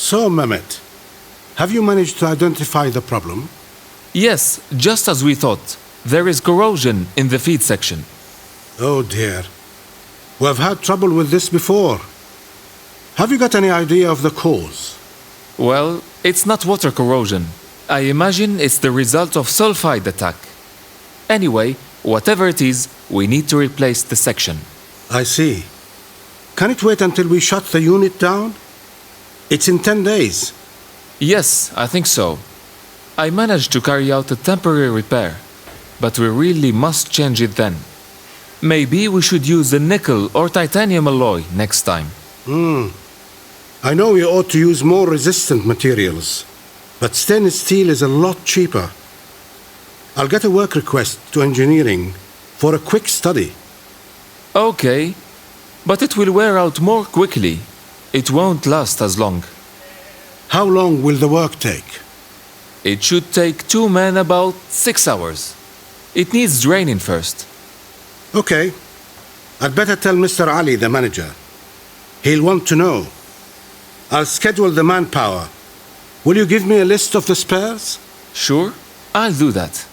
So, Mehmet, have you managed to identify the problem? Yes, just as we thought. There is corrosion in the feed section. Oh dear. We've had trouble with this before. Have you got any idea of the cause? Well, it's not water corrosion. I imagine it's the result of sulfide attack. Anyway, whatever it is, we need to replace the section. I see. Can it wait until we shut the unit down? It's in 10 days. Yes, I think so. I managed to carry out a temporary repair, but we really must change it then. Maybe we should use a nickel or titanium alloy next time. I know we ought to use more resistant materials, but stainless steel is a lot cheaper. I'll get a work request to engineering for a quick study. Okay, but it will wear out more quickly. It won't last as long. How long will the work take? It should take 2 men about 6 hours. It needs draining first. Okay. I'd better tell Mr. Ali, the manager. He'll want to know. I'll schedule the manpower. Will you give me a list of the spares? Sure, I'll do that.